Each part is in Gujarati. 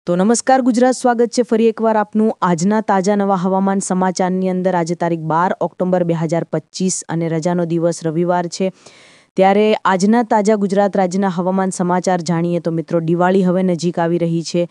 તો નમસ્કાર ગુજરાત, સ્વાગત છે ફરી એકવાર આપનું આજના તાજા નવા હવામાન સમાચારની અંદર। આજે તારીખ 12 ઓક્ટોબર 2025 અને રજાનો દિવસ રવિવાર છે। ત્યારે આજના તાજા ગુજરાત રાજ્યના હવામાન સમાચાર જાણીએ તો મિત્રો, દિવાળી હવે નજીક આવી રહી છે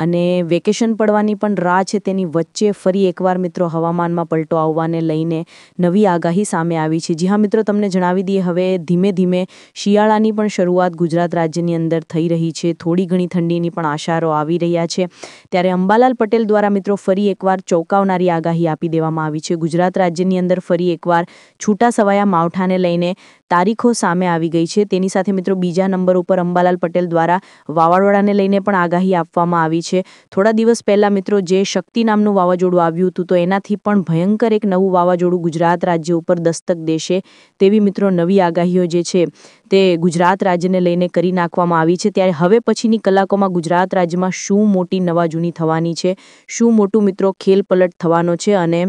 અને વેકેશન પડવાની પણ રાહ છે। તેની વચ્ચે ફરી એકવાર મિત્રો હવામાનમાં પલટો આવવાને લઈને નવી આગાહી સામે આવી છે। જી હા મિત્રો, તમને જણાવી દઈએ, હવે ધીમે ધીમે શિયાળાની પણ શરૂઆત ગુજરાત રાજ્યની અંદર થઈ રહી છે। થોડી ઘણી ઠંડીની પણ આશારો આવી રહ્યા છે। ત્યારે અંબાલાલ પટેલ દ્વારા મિત્રો ફરી એકવાર ચોંકાવનારી આગાહી આપી દેવામાં આવી છે। ગુજરાત રાજ્યની અંદર ફરી એકવાર છૂટાછવાયા માવઠાને લઈને તારીખો સામે આવી ગઈ છે। તેની સાથે મિત્રો બીજા નંબર ઉપર અંબાલાલ પટેલ દ્વારા વાવાઝોડાને લઈને પણ આગાહી આપવામાં આવી છે। થોડા દિવસ પહેલા મિત્રો જે શક્તિ નામનું વાવાઝોડું આવ્યું હતું, તો એનાથી પણ ભયંકર એક નવું વાવાઝોડું ગુજરાત રાજ્ય ઉપર દસ્તક દેશે તેવી મિત્રો નવી આગાહીઓ જે છે તે ગુજરાત રાજ્યને લઈને કરી નાખવામાં આવી છે। ત્યારે હવે પછીની કલાકોમાં ગુજરાત રાજ્યમાં શું મોટી નવાજૂની થવાની છે, શું મોટું મિત્રો ખેલ પલટ થવાનો છે અને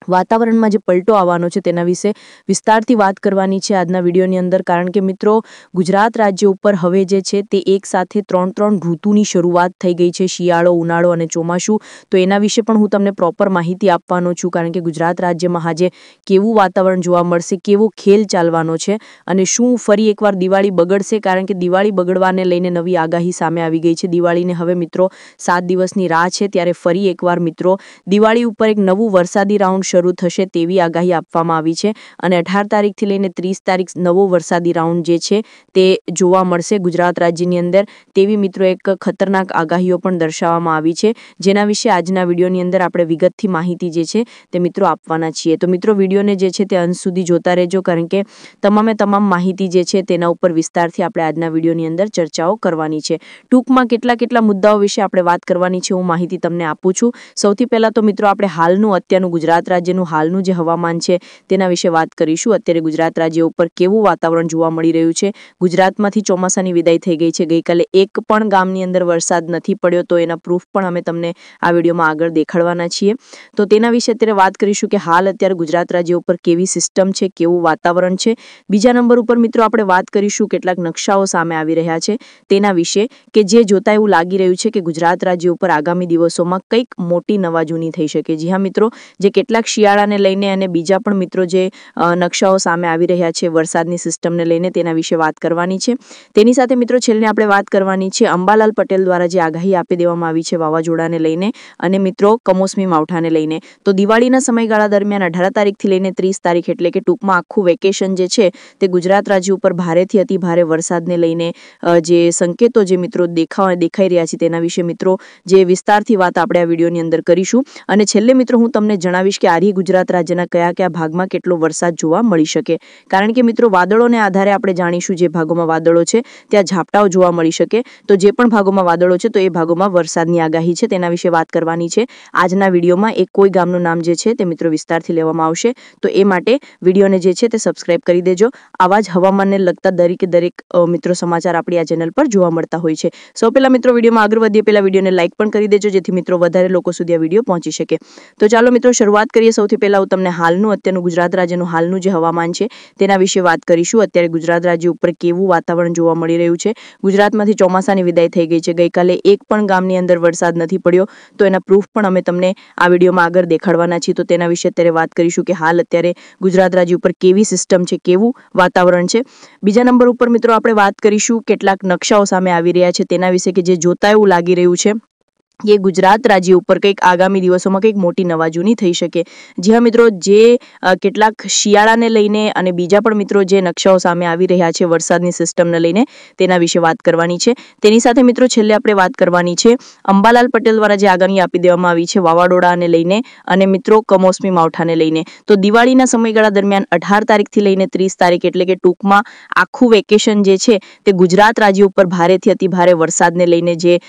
વાતાવરણમાં જે પલટો આવવાનો છે તેના વિશે વિસ્તારથી વાત કરવાની છે આજના વિડીયોની અંદર। કારણ કે મિત્રો ગુજરાત રાજ્ય ઉપર હવે જે છે તે એક સાથે ત્રણ ઋતુની શરૂઆત થઈ ગઈ છે, શિયાળો, ઉનાળો અને ચોમાસું। તો એના વિશે પણ હું તમને પ્રોપર માહિતી આપવાનો છું, કારણ કે ગુજરાત રાજ્યમાં આજે કેવું વાતાવરણ જોવા મળશે, કેવો ખેલ ચાલવાનો છે અને શું ફરી એકવાર દિવાળી બગડશે, કારણ કે દિવાળી બગડવાને લઈને નવી આગાહી સામે આવી ગઈ છે। દિવાળીને હવે મિત્રો 7 દિવસની રાહ છે, ત્યારે ફરી એકવાર મિત્રો દિવાળી ઉપર એક નવું વરસાદી રાઉન્ડ શરૂ થશે તેવી આગાહી આપવામાં આવી છે અને 18 તારીખથી લઈને 30 તારીખ નવો વરસાદી રાઉન્ડ જે છે તે જોવા મળશે ગુજરાત રાજ્યની અંદર તેવી મિત્રો એક ખતરનાક આગાહીઓ પણ દર્શાવવામાં આવી છે, જેના વિશે આજના વિડીયોની અંદર આપણે વિગતથી માહિતી જે છે તે મિત્રો આપવાના છીએ। તો મિત્રો વિડીયોને જે છે તે અંત સુધી જોતા રહેજો, કારણ કે તમામે તમામ માહિતી જે છે તેના ઉપર વિસ્તારથી આપણે આજના વિડીયોની અંદર ચર્ચાઓ કરવાની છે। ટૂંકમાં કેટલા મુદ્દાઓ વિશે આપણે વાત કરવાની છે હું માહિતી તમને આપું છું। સૌથી પહેલા તો મિત્રો આપણે હાલનું અત્યારનું ગુજરાત રાજ્યનું હાલનું જે હવામાન છે તેના વિશે વાત કરીશું। અત્યારે ગુજરાત રાજ્ય ઉપર કેવું વાતાવરણ જોવા મળી રહ્યું છે। ગુજરાતમાંથી ચોમાસાની વિદાય થઈ ગઈ છે। ગઈકાલે એક પણ ગામની અંદર વરસાદ નથી પડ્યો, તો એના પ્રૂફ પણ અમે તમને આ વિડીયોમાં આગળ દેખાડવાના છીએ। તો તેના વિશે અત્યારે વાત કરીશું કે હાલ અત્યારે ગુજરાત રાજ્ય ઉપર કેવી સિસ્ટમ છે, કેવું વાતાવરણ છે। બીજા નંબર ઉપર મિત્રો આપણે વાત કરીશું કેટલાક નકશાઓ સામે આવી રહ્યા છે તેના વિશે, કે જે જોતા એવું લાગી રહ્યું છે કે ગુજરાત રાજ્ય ઉપર આગામી દિવસોમાં કંઈક મોટી નવાજૂની થઈ શકે। જી હા મિત્રો, જે કેટલાક શિયાળાને લઈને અને બીજા પણ મિત્રો જે નકશાઓ સામે આવી રહ્યા છે વરસાદની સિસ્ટમને લઈને, તેના વિશે વાત કરવાની છે। તેની સાથે મિત્રો છેલ્લે આપણે વાત કરવાની છે અંબાલાલ પટેલ દ્વારા જે આગાહી આપી દેવામાં આવી છે વાવાઝોડાને લઈને અને મિત્રો કમોસમી માવઠાને લઈને। તો દિવાળીના સમયગાળા દરમિયાન 18 તારીખથી લઈને 30 તારીખ એટલે કે ટૂંકમાં આખું વેકેશન જે છે તે ગુજરાત રાજ્ય ઉપર ભારેથી અતિ ભારે વરસાદને લઈને જે સંકેતો જે મિત્રો દેખાઈ રહ્યા છે તેના વિશે મિત્રો જે વિસ્તારથી વાત આપણે આ વિડીયોની અંદર કરીશું। અને છેલ્લે મિત્રો હું તમને જણાવીશ કે આરી ગુજરાત રાજ્યના કયા ભાગમાં કેટલો વરસાદ જોવા મળી શકે, કારણ કે મિત્રો વાદળોને આધારે આપણે જાણીશું જે ભાગોમાં વાદળો છે ત્યાં ઝાપટાઓ જોવા મળી શકે। તો જે પણ ભાગોમાં વાદળો છે તો એ ભાગોમાં વરસાદની આગાહી છે તેના વિશે વાત કરવાની છે આજના વિડીયોમાં। એક કોઈ ગામનું નામ જે છે તે મિત્રો વિસ્તારથી લેવામાં આવશે, તો એ માટે વિડીયોને જે છે તે સબસ્ક્રાઇબ કરી દેજો। આવા જ હવામાનને લગતા દરેક મિત્રો સમાચાર આપણી આ ચેનલ પર જોવા મળતા હોય છે। સૌ પહેલા મિત્રો વિડીયોમાં આગળ વધીએ પહેલા વિડીયોને લાઇક પણ કરી દેજો, જેથી મિત્રો વધારે લોકો સુધી આ વિડીયો પહોંચી શકે। તો ચાલો મિત્રો શરૂઆત કરીએ। સૌથી પહેલા હું તમને હાલનું અત્યારનું ગુજરાત રાજ્યનું હાલનું જે હવામાન છે તેના વિશે વાત કરીશું। અત્યારે ગુજરાત રાજ્ય ઉપર કેવું વાતાવરણ જોવા મળી રહ્યું છે। ગુજરાતમાંથી ચોમાસાની વિદાય થઈ ગઈ છે। ગઈકાલે એક પણ ગામની અંદર વરસાદ નથી પડ્યો, તો એના પ્રૂફ પણ અમે તમને આ વિડીયોમાં આગળ દેખાડવાના છીએ। તો તેના વિશે અત્યારે વાત કરીશું કે હાલ અત્યારે ગુજરાત રાજ્ય ઉપર કેવી સિસ્ટમ છે, કેવું વાતાવરણ છે। બીજા નંબર ઉપર મિત્રો આપણે વાત કરીશું કેટલાક નકશાઓ સામે આવી રહ્યા છે તેના વિશે, કે જે જોતા એવું લાગી રહ્યું છે કે ગુજરાત રાજ્ય ઉપર કંઈક આગામી દિવસોમાં કંઈક મોટી નવાજૂની થઈ શકે। જી હા મિત્રો, જે કેટલાક શિયાળાને લઈને અને બીજા પણ મિત્રો જે નકશાઓ સામે આવી રહ્યા છે વરસાદની સિસ્ટમને લઈને તેના વિશે વાત કરવાની છે। તેની સાથે મિત્રો છેલ્લે આપણે વાત કરવાની છે અંબાલાલ પટેલ દ્વારા જે આગાહી આપી દેવામાં આવી છે વાવાઝોડાને લઈને અને મિત્રો કમોસમી માવઠાને લઈને। તો દિવાળીના સમયગાળા દરમિયાન 18 તારીખથી લઈને 30 તારીખ એટલે કે ટૂંકમાં આખું વેકેશન જે છે તે ગુજરાત રાજ્ય ઉપર ભારેથી અતિ ભારે વરસાદને લઈને જે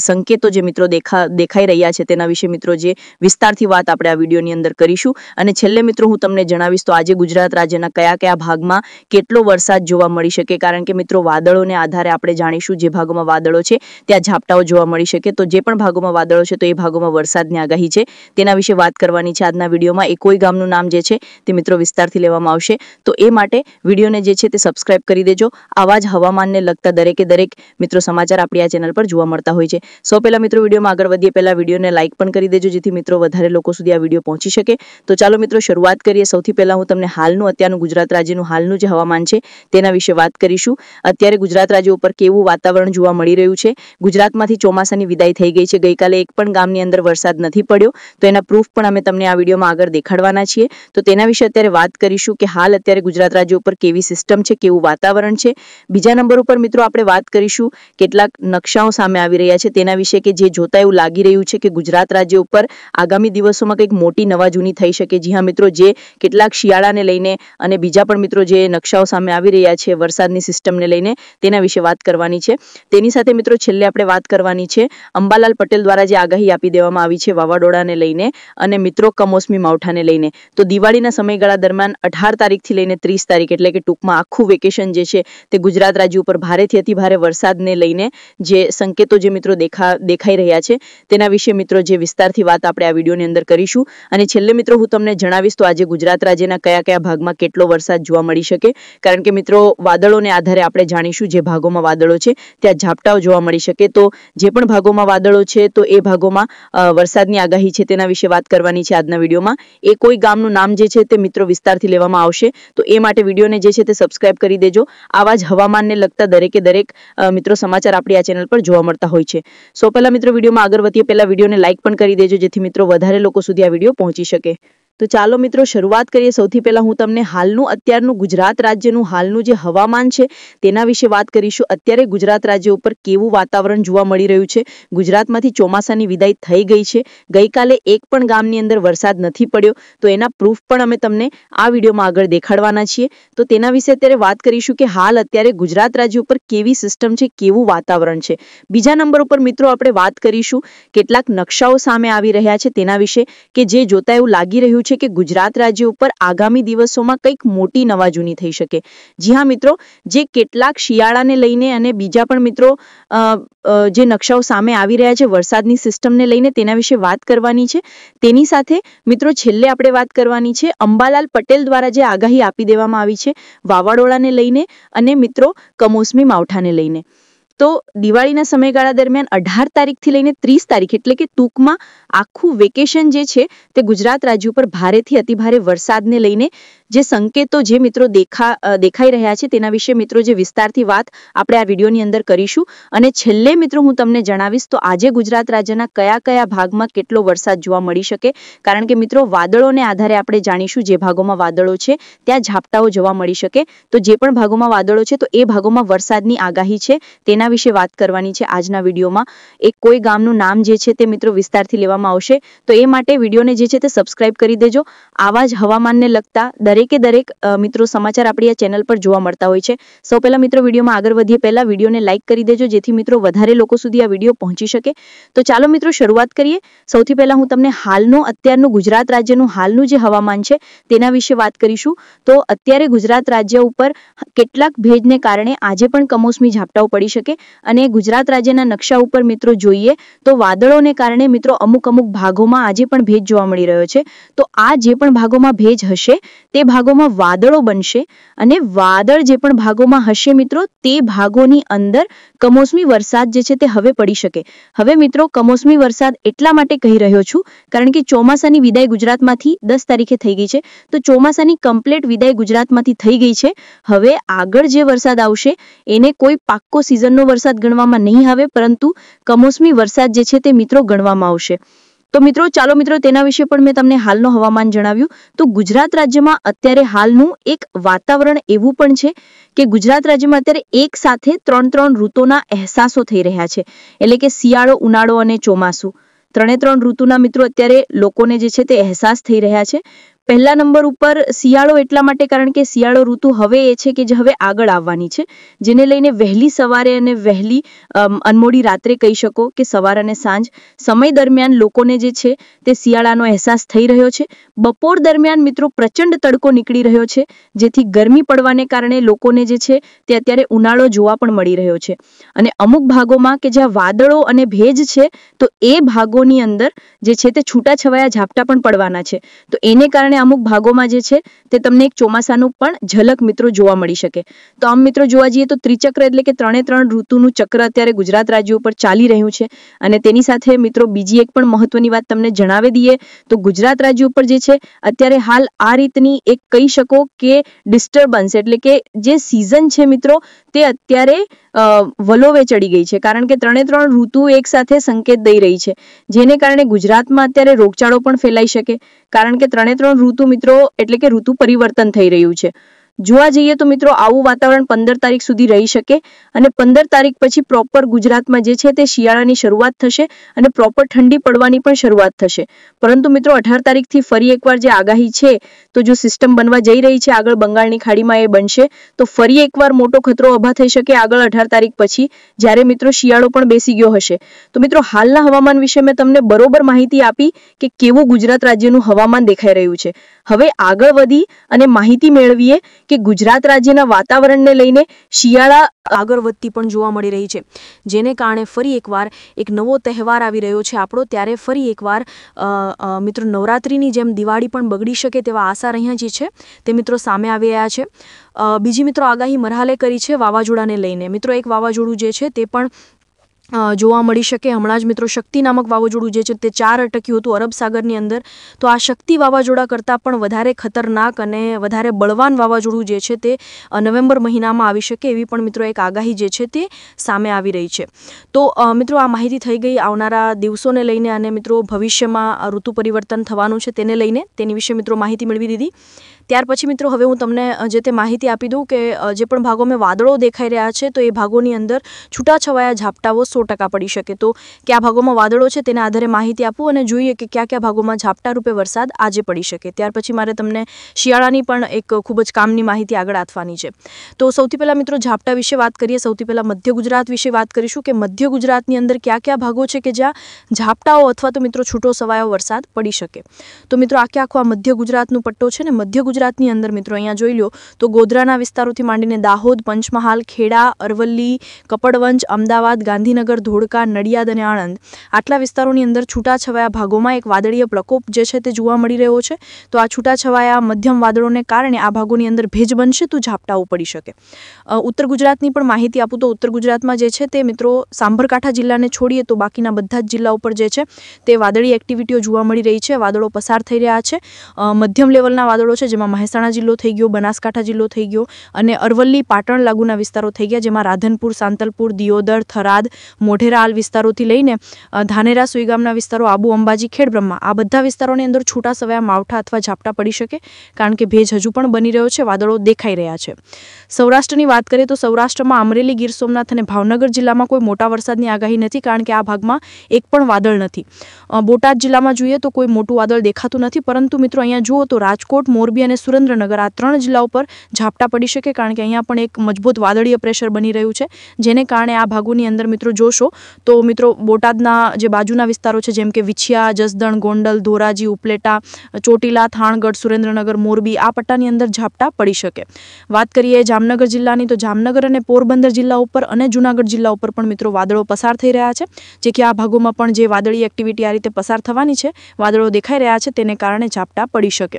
સંકેતો જે મિત્રો દેખાઈ રહ્યા છે તેના વિશે મિત્રો જે વિસ્તારથી વાત આપણે આ વિડીયોની અંદર કરીશું અને છેલ્લે મિત્રો હું તમને જણાવીશ તો આજે ગુજરાત રાજ્યના કયા ભાગમાં કેટલો વરસાદ જોવા મળી શકે, કારણ કે મિત્રો વાદળોને આધારે આપણે જાણીશું જે ભાગોમાં વાદળો છે ત્યાં ઝાપટાઓ જોવા મળી શકે, તો જે પણ ભાગોમાં વાદળો છે તો એ ભાગોમાં વરસાદની આગાહી છે તેના વિશે વાત કરવાની છે આજના વિડીયોમાં। એ કોઈ ગામનું નામ જે છે તે મિત્રો વિસ્તારથી લેવામાં આવશે, તો એ માટે વિડીયોને જે છે તે સબસ્ક્રાઇબ કરી દેજો। આવા જ હવામાનને લગતા દરેક મિત્રો સમાચાર આપણી આ ચેનલ પર જોવા મળતા હોય છે। સૌ પહેલા મિત્રો વિડીયોમાં આગળ વધીએ પહેલા વિડીયોને લાઇક પણ કરી દેજો જેથી મિત્રો વધારે લોકો સુધી આ વિડીયો પહોંચી શકે। તો ચાલો મિત્રો શરૂઆત કરીએ। સૌથી પહેલા હું તમને અત્યારનું ગુજરાત રાજ્યનું હાલનું જે હવામાન છે તેના વિશે વાત કરીશું। અત્યારે ગુજરાત રાજ્ય ઉપર કેવું વાતાવરણ જોવા મળી રહ્યું છે। ગુજરાતમાંથી ચોમાસાની વિદાય થઈ ગઈ છે, ગઈકાલે એક પણ ગામની અંદર વરસાદ નથી પડ્યો, તો એના પ્રૂફ પણ અમે તમને આ વિડીયોમાં આગળ દેખાડવાના છીએ। તો તેના વિશે અત્યારે વાત કરીશું કે હાલ અત્યારે ગુજરાત રાજ્ય ઉપર કેવી સિસ્ટમ છે, કેવું વાતાવરણ છે। બીજા નંબર ઉપર મિત્રો આપણે વાત કરીશું કેટલાક નકશાઓ સામે આવી રહ્યા છે તેના વિશે કે જે જોતા એવું લાગી રહ્યું છે કે ગુજરાત રાજ્ય ઉપર આગામી દિવસોમાં કંઈક મોટી નવાજૂની થઈ શકે। જી હા મિત્રો, જે કેટલાક શિયાળાને લઈને અને બીજા પણ મિત્રો જે નકશાઓ સામે આવી રહ્યા છે વરસાદની સિસ્ટમને લઈને તેના વિશે વાત કરવાની છે। તેની સાથે મિત્રો છેલ્લે આપણે વાત કરવાની છે અંબાલાલ પટેલ દ્વારા જે આગાહી આપી દેવામાં આવી છે વાવાઝોડાને લઈને અને મિત્રો કમોસમી માવઠાને લઈને। તો દિવાળીના સમયગાળા દરમિયાન 18 તારીખથી લઈને 30 તારીખ એટલે કે ટૂંકમાં આખું વેકેશન જે છે તે ગુજરાત રાજ્ય ઉપર ભારેથી અતિ ભારે વરસાદને લઈને જે સંકેતો જે મિત્રો દેખાઈ રહ્યા છે તેના વિશે મિત્રો જે વિસ્તારથી વાત આપણે આ વિડીયોની અંદર કરીશું। અને છેલ્લે મિત્રો હું તમને જણાવીશ તો આજે ગુજરાત રાજ્યના કયા ભાગમાં કેટલો વરસાદ જોવા મળી શકે, કારણ કે મિત્રો વાદળોને આધારે આપણે જાણીશું જે ભાગોમાં વાદળો છે ત્યાં ઝાપટાઓ જોવા મળી શકે। તો જે પણ ભાગોમાં વાદળો છે તો એ ભાગોમાં વરસાદની આગાહી છે તેના વિશે વાત કરવાની છે આજના વિડીયોમાં। એ કોઈ ગામનું નામ જે છે તે મિત્રો વિસ્તારથી લેવામાં આવશે, તો એ માટે વિડીયોને જે છે તે સબસ્ક્રાઇબ કરી દેજો। આવા જ હવામાનને લગતા દરેક મિત્રો સમાચાર આપણી આ ચેનલ પર જોવા મળતા હોય છે। સૌ પહેલા મિત્રો વિડીયોમાં આગળ વધીએ પહેલા વિડીયોને લાઇક પણ કરી દેજો જેથી મિત્રો વધારે લોકો સુધી આ વિડીયો પહોંચી શકે। તો ચાલો મિત્રો શરૂઆત કરીએ। સૌથી પહેલા હું તમને અત્યારનું ગુજરાત રાજ્યનું હાલનું જે હવામાન છે તેના વિશે વાત કરીશું। અત્યારે ગુજરાત રાજ્ય ઉપર કેવું વાતાવરણ જોવા મળી રહ્યું છે। ગુજરાતમાંથી ચોમાસાની વિદાય થઈ ગઈ છે, ગઈકાલે એક પણ ગામની અંદર વરસાદ નથી પડ્યો, તો એના પ્રૂફ પણ અમે તમને આ વિડીયોમાં આગળ દેખાડવાના છીએ। તો તેના વિશે અત્યારે વાત કરીશું કે હાલ અત્યારે ગુજરાત રાજ્ય ઉપર કેવી સિસ્ટમ છે, કેવું વાતાવરણ છે। બીજા નંબર ઉપર મિત્રો આપણે વાત કરીશું કેટલાક નકશાઓ સામે આવી રહ્યા છે તેના વિશે કે જે જોતા એવું લાગી રહ્યું છે કે ગુજરાત રાજ્ય ઉપર આગામી દિવસોમાં કંઈક મોટી નવાજૂની થઈ શકે। જી હા મિત્રો, જે કેટલાક શિયાળાને લઈને અને બીજા પણ મિત્રો જે નકશાઓ સામે આવી રહ્યા છે વરસાદની સિસ્ટમને લઈને તેના વિશે વાત કરવાની છે। તેની સાથે મિત્રો છેલ્લે આપણે વાત કરવાની છે અંબાલાલ પટેલ દ્વારા જે આગાહી આપી દેવામાં આવી છે વાવાઝોડાને લઈને અને મિત્રો કમોસમી માવઠાને લઈને। તો દિવાળીના સમયગાળા દરમિયાન 18 તારીખથી લઈને 30 તારીખ એટલે કે ટૂંકમાં આખું વેકેશન જે છે તે ગુજરાત રાજ્ય ઉપર ભારેથી અતિભારે વરસાદને લઈને જે સંકેતો જે મિત્રો દેખાઈ રહ્યા છે તેના વિશે મિત્રો જે વિસ્તારથી વાત આપણે આ વિડીયોની અંદર કરીશું। અને છેલ્લે મિત્રો હું તમને જણાવીશ તો આજે ગુજરાત રાજ્યના કયા ભાગમાં કેટલો વરસાદ જોવા મળી શકે, કારણ કે મિત્રો વાદળોને આધારે આપણે જાણીશું જે ભાગોમાં વાદળો છે ત્યાં ઝાપટાઓ જોવા મળી શકે। તો જે પણ ભાગોમાં વાદળો છે તો એ ભાગોમાં વરસાદની આગાહી છે તેના વિશે વાત કરવાની છે આજના વિડીયોમાં। એક કોઈ ગામનું નામ જે છે તે મિત્રો વિસ્તારથી લેવામાં આવશે, તો એ માટે વિડીયોને જે છે તે સબસ્ક્રાઇબ કરી દેજો। આવા જ હવામાનને લગતા દરેક મિત્રો સમાચાર આપણી આ ચેનલ પર જોવા મળતા હોય છે। સૌ પહેલા મિત્રો વિડીયોમાં આગળ વધીએ પહેલા વિડીયોને લાઇક કરી દેજો જેથી મિત્રો વધારે લોકો સુધી આ વિડીયો પહોંચી શકે। તો ચાલો મિત્રો શરૂઆત કરીએ। સૌથી પહેલા હું તમને અત્યારનું ગુજરાત રાજ્યનું હાલનું જે હવામાન છે તેના વિશે વાત કરીશું। તો અત્યારે ગુજરાત રાજ્ય ઉપર કેટલાક ભેજને કારણે આજે પણ કમોસમી ઝાપટાઓ પડી શકે અને ગુજરાત રાજ્યના નકશા ઉપર મિત્રો જોઈએ તો વાદળોને કારણે મિત્રો અમુક ભાગોમાં આજે પણ ભેજ જોવા મળી રહ્યો છે। તો આ જે પણ ભાગોમાં ભેજ હશે તે ભાગોમાં વાદળો બનશે અને વાદળ જે પણ ભાગોમાં હશે મિત્રો તે ભાગોની અંદર કમોસમી વરસાદ જે છે તે હવે પડી શકે। હવે મિત્રો કમોસમી વરસાદ એટલા માટે કહી રહ્યો છું કારણ કે ચોમાસાની વિદાય ગુજરાતમાંથી 10 તારીખે થઈ ગઈ છે, તો ચોમાસાની કમ્પ્લીટ વિદાય ગુજરાતમાંથી થઈ ગઈ છે। હવે આગળ જે વરસાદ આવશે એને કોઈ પાક્કો સિઝનનો વરસાદ ગણવામાં નહીં આવે, પરંતુ કમોસમી વરસાદ જે છે તે મિત્રો ગણવામાં આવશે। તો મિત્રો ચાલો મિત્રો તેના વિશે પણ મેં તમને હાલનો હવામાન જણાવ્યું। તો ગુજરાત રાજ્યમાં અત્યારે હાલનું એક વાતાવરણ એવું પણ છે કે ગુજરાત રાજ્યમાં અત્યારે એક સાથે ત્રણ ઋતુના અહેસાસો થઈ રહ્યા છે, એટલે કે શિયાળો, ઉનાળો અને ચોમાસું ત્રણે ઋતુના મિત્રો અત્યારે લોકોને જે છે તે અહેસાસ થઈ રહ્યા છે। પહેલા નંબર ઉપર શિયાળો એટલા માટે કારણ કે શિયાળો ઋતુ હવે એ છે કે જે હવે આગળ આવવાની છે, જેને લઈને વહેલી સવારે અને વહેલી અનમોડી રાત્રે કહી શકો કે સવાર અને સાંજ સમય દરમિયાન લોકોને જે છે તે શિયાળાનો અહેસાસ થઈ રહ્યો છે. બપોર દરમિયાન મિત્રો પ્રચંડ તડકો નીકળી રહ્યો છે, જેથી ગરમી પડવાને કારણે લોકોને જે છે તે અત્યારે ઉનાળો જોવા પણ મળી રહ્યો છે. અને અમુક ભાગોમાં કે જ્યાં વાદળો અને ભેજ છે તો એ ભાગોની અંદર જે છે તે છૂટાછવાયા ઝાપટા પણ પડવાના છે. તો એને કારણે અમુક ભાગોમાં જે છે તે તમને એક ચોમાસાનું પણ ઝલક મિત્રો જોવા મળી શકે. તો આમ મિત્રો જોવા જઈએ તો ત્રિચક્ર એટલે કે 3 ઋતુનું ચક્ર અત્યારે ગુજરાત રાજ્ય ઉપર ચાલી રહ્યું છે. અને તેની સાથે મિત્રો બીજી એક પણ મહત્વની વાત તમને જણાવી દઈએ તો ગુજરાત રાજ્ય ઉપર જે છે અત્યારે હાલ આ રીતની એક કહી શકો કે ડિસ્ટર્બન્સ એટલે કે જે સિઝન છે મિત્રો તે અત્યારે વલોવે ચડી ગઈ છે, કારણ કે 3 ઋતુ એક સાથે સંકેત દઈ રહી છે, જેને કારણે ગુજરાતમાં અત્યારે રોગચાળો પણ ફેલાઈ શકે, કારણ કે 3 ઋતુ મિત્રો એટલે કે ઋતુ પરિવર્તન થઈ રહ્યું છે. જોવા જઈએ તો મિત્રો આવું વાતાવરણ 15 તારીખ સુધી રહી શકે અને 15 તારીખ પછી પ્રોપર ગુજરાતમાં જે છે તે શિયાળાની શરૂઆત થશે અને પ્રોપર ઠંડી પડવાની પણ શરૂઆત થશે. પરંતુ મિત્રો 18 તારીખથી ફરી એકવાર જે આગાહી છે તો જો સિસ્ટમ બનવા જઈ રહી છે આગળ બંગાળની ખાડીમાં એ બનશે તો ફરી એકવાર મોટો ખતરો ઊભા થઈ શકે આગળ 18 તારીખ પછી, જ્યારે મિત્રો શિયાળો પણ બેસી ગયો હશે. તો મિત્રો હાલના હવામાન વિશે મેં તમને બરોબર માહિતી આપી કે કેવું ગુજરાત રાજ્યનું હવામાન દેખાઈ રહ્યું છે. હવે આગળ વધી અને માહિતી મેળવીએ કે ગુજરાત રાજ્યના વાતાવરણને લઈને શિયાળા આગળ વધતી પણ જોવા મળી રહી છે, જેને કારણે ફરી એકવાર એક નવો તહેવાર આવી રહ્યો છે આપણો. ત્યારે ફરી એકવાર મિત્રો નવરાત્રિની જેમ દિવાળી પણ બગડી શકે તેવા આસાર અહીંયા જે છે તે મિત્રો સામે આવી રહ્યા છે. બીજી મિત્રો આગાહી મરહાલે કરી છે વાવાઝોડાને લઈને. મિત્રો એક વાવાઝોડું જે છે તે પણ જોવા મળી શકે. હમણાં જ મિત્રો શક્તિ નામક વાવાઝોડું જે છે તે 4 અટક્યું હતું અરબ સાગરની અંદર. તો આ શક્તિ વાવાઝોડા કરતાં પણ વધારે ખતરનાક અને વધારે બળવાન વાવાઝોડું જે છે તે નવેમ્બર મહિનામાં આવી શકે એવી પણ મિત્રો એક આગાહી જે છે તે સામે આવી રહી છે. તો મિત્રો આ માહિતી થઈ ગઈ આવનારા દિવસોને લઈને અને મિત્રો ભવિષ્યમાં ઋતુ પરિવર્તન થવાનું છે તેને લઈને, તેની વિશે મિત્રો માહિતી મેળવી દીધી. ત્યાર પછી મિત્રો હવે હું તમને જે તે માહિતી આપી દઉં કે જે પણ ભાગોમાં વાદળો દેખાઈ રહ્યા છે તો એ ભાગોની અંદર છૂટાછવાયા ઝાપટાઓ 100% પડી શકે. તો કયા ભાગોમાં વાદળો છે તેના આધારે માહિતી આપું અને જોઈએ કે કયા કયા ભાગોમાં ઝાપટા રૂપે વરસાદ આજે પડી શકે. ત્યાર પછી મારે તમને શિયાળાની પણ એક ખૂબ જ કામની માહિતી આગળ આપવાની છે. તો સૌથી પહેલાં મિત્રો ઝાપટા વિશે વાત કરીએ. સૌથી પહેલાં મધ્ય ગુજરાત વિશે વાત કરીશું કે મધ્ય ગુજરાતની અંદર કયા કયા ભાગો છે કે જ્યાં ઝાપટાઓ અથવા તો મિત્રો છૂટો છવાયો વરસાદ પડી શકે. તો મિત્રો આખો આ મધ્ય ગુજરાતનો પટ્ટો છે ને મધ્ય ગુજરાતની અંદર મિત્રો અહીંયા જોઈ લો તો ગોધરાના વિસ્તારોથી માંડીને દાહોદ, પંચમહાલ, ખેડા, અરવલ્લી, કપડવંજ, અમદાવાદ, ગાંધીનગર, ધોળકા, નડિયાદ અને આણંદ આટલા વિસ્તારોની અંદર છૂટાછવાયા ભાગોમાં એક વાદળીય પ્રકોપ જે છે તે જોવા મળી રહ્યો છે. તો આ છૂટાછવાયા મધ્યમ વાદળોને કારણે આ ભાગોની અંદર ભેજ બનશે તો ઝાપટાઓ પડી શકે. ઉત્તર ગુજરાતની પણ માહિતી આપું તો ઉત્તર ગુજરાતમાં જે છે તે મિત્રો સાંભરકાંઠા જિલ્લાને છોડીએ તો બાકીના બધા જ જિલ્લા ઉપર જે છે તે વાદળી એક્ટિવિટીઓ જોવા મળી રહી છે. વાદળો પસાર થઈ રહ્યા છે. મધ્યમ લેવલના વાદળો છે જેમાં મહેસાણા જિલ્લો થઈ ગયો, બનાસકાંઠા જિલ્લો થઈ ગયો અને અરવલ્લી, પાટણ લાગુના વિસ્તારો થઈ ગયા, જેમાં રાધનપુર, સાંતલપુર, દિયોદર, થરાદ, મોઢેરા હાલ વિસ્તારોથી લઈને ધાનેરા, સુઈગામના વિસ્તારો, આબુ, અંબાજી, ખેડબ્રહ્મા આ બધા વિસ્તારોની અંદર છૂટાછવાયા માવઠા અથવા ઝાપટા પડી શકે, કારણ કે ભેજ હજુ પણ બની રહ્યો છે, વાદળો દેખાઈ રહ્યા છે. સૌરાષ્ટ્રની વાત કરીએ તો સૌરાષ્ટ્રમાં અમરેલી, ગીર સોમનાથ અને ભાવનગર જિલ્લામાં કોઈ મોટા વરસાદની આગાહી નથી, કારણ કે આ ભાગમાં એક પણ વાદળ નથી. બોટાદ જિલ્લામાં જોઈએ તો કોઈ મોટું વાદળ દેખાતું નથી, પરંતુ મિત્રો અહીંયા જુઓ તો રાજકોટ, મોરબી અને સુરેન્દ્રનગર આ 3 જિલ્લાઓ પર ઝાપટા પડી શકે, કારણ કે અહીંયા પણ એક મજબૂત વાદળીય પ્રેશર બની રહ્યું છે, જેને કારણે આ ભાગોની અંદર મિત્રો જોશો તો મિત્રો બોટાદના જે બાજુના વિસ્તારો છે જેમ કે વિછિયા, જસદણ, ગોંડલ, ધોરાજી, ઉપલેટા, ચોટીલા, થાણગઢ, સુરેન્દ્રનગર, મોરબી આ પટ્ટાની અંદર ઝાપટા પડી શકે. વાત કરીએ જામનગર જિલ્લાની તો જામનગર અને પોરબંદર જિલ્લા ઉપર અને જૂનાગઢ જિલ્લા ઉપર પણ મિત્રો વાદળો પસાર થઈ રહ્યા છે, જે કે આ ભાગોમાં પણ જે વાદળી એક્ટિવિટી આ રીતે પસાર થવાની છે, વાદળો દેખાઈ રહ્યા છે, તેને કારણે ઝાપટા પડી શકે.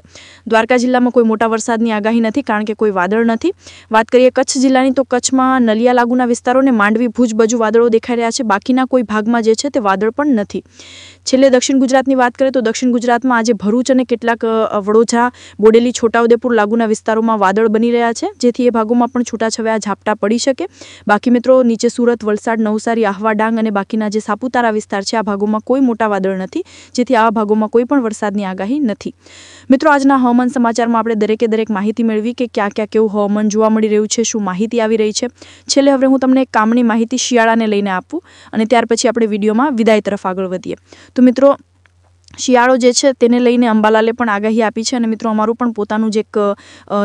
દ્વારકા જિલ્લામાં કોઈ મોટા વરસાદની આગાહી નથી, કારણ કે કોઈ વાદળ નથી. વાત કરીએ કચ્છ જિલ્લાની તો કચ્છમાં નલિયા લાગુના વિસ્તારોને માંડવી, ભુજ બાજુ વાદળો દેખાઈ રહ્યા છે, બાકીના કોઈ ભાગમાં જે છે તે વાદળ પણ નથી. છેલ્લે દક્ષિણ ગુજરાતની વાત કરીએ તો દક્ષિણ ગુજરાતમાં આજે ભરૂચ અને કેટલાક વડોદરા, બોડેલી, છોટાઉદેપુર લાગુના વિસ્તારોમાં વાદળ બની રહ્યા છે, જેથી એ ભાગોમાં પણ છૂટાછવાયા ઝાપટા પડી શકે. બાકી મિત્રો નીચે સુરત, વલસાડ, નવસારી, આહવા, ડાંગ અને બાકીના જે સાપુતારા વિસ્તાર છે આ ભાગોમાં કોઈ મોટા વાદળ નથી, જેથી આવા ભાગોમાં કોઈ પણ વરસાદની આગાહી નથી. મિત્રો આજના હવામાન સમાચારમાં આપણે દરેકે દરેક માહિતી મેળવી કે ક્યાં ક્યાં કેવું હવામાન જોવા મળી રહ્યું છે, શું માહિતી આવી રહી છે. છેલ્લે હવે હું તમને એક કામની માહિતી શિયાળાને લઈને આપું અને ત્યાર પછી આપણે વિડીયોમાં વિદાય તરફ આગળ વધીએ. તો મિત્રો શિયાળો જે છે તેને લઈને અંબાલાલે પણ આગાહી આપી છે અને મિત્રો અમારું પણ પોતાનું જે એક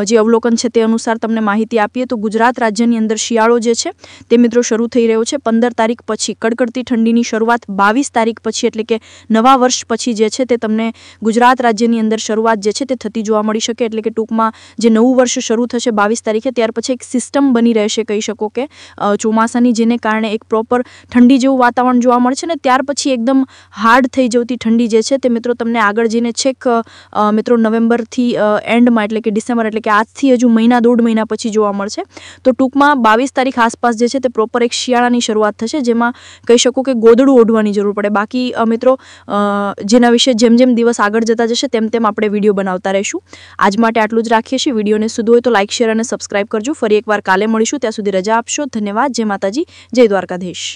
જે અવલોકન છે તે અનુસાર તમને માહિતી આપીએ તો ગુજરાત રાજ્યની અંદર શિયાળો જે છે તે મિત્રો શરૂ થઈ રહ્યો છે 15 તારીખ પછી કડકડતી ઠંડીની શરૂઆત 22 તારીખ પછી એટલે કે નવા વર્ષ પછી જે છે તે તમને ગુજરાત રાજ્યની અંદર શરૂઆત જે છે તે થતી જોવા મળી શકે એટલે કે ટૂંકમાં જે નવું વર્ષ શરૂ થશે 22 તારીખે ત્યાર પછી એક સિસ્ટમ બની રહેશે કહી શકો કે ચોમાસાની જેને કારણે એક પ્રોપર ઠંડી જેવું વાતાવરણ જોવા મળશે ને ત્યાર પછી એકદમ હાર્ડ થઈ જતી ઠંડી જે છે તે મિત્રો તમને આગળ જઈને છેક મિત્રો નવેમ્બરથી એન્ડમાં એટલે કે ડિસેમ્બર એટલે કે આજથી હજુ મહિના દોઢ મહિના પછી જોવા મળશે તો ટૂંકમાં 22 તારીખ આસપાસ જે છે તે પ્રોપર એક શિયાળાની શરૂઆત થશે જેમાં કહી શકો કે ગોદડું ઓઢવાની જરૂર પડે બાકી મિત્રો જેના વિશે જેમ જેમ દિવસ આગળ જતા જશે તેમ તેમ આપણે વિડીયો બનાવતા રહીશું આજ માટે આટલું જ રાખીએ છીએ વિડીયોને શુદ્ધ હોય તો લાઇક શેર અને સબસ્ક્રાઇબ કરજો ફરી એકવાર કાલે મળીશું ત્યાં સુધી રજા આપશો ધન્યવાદ જય માતાજી જય દ્વારકાધીશ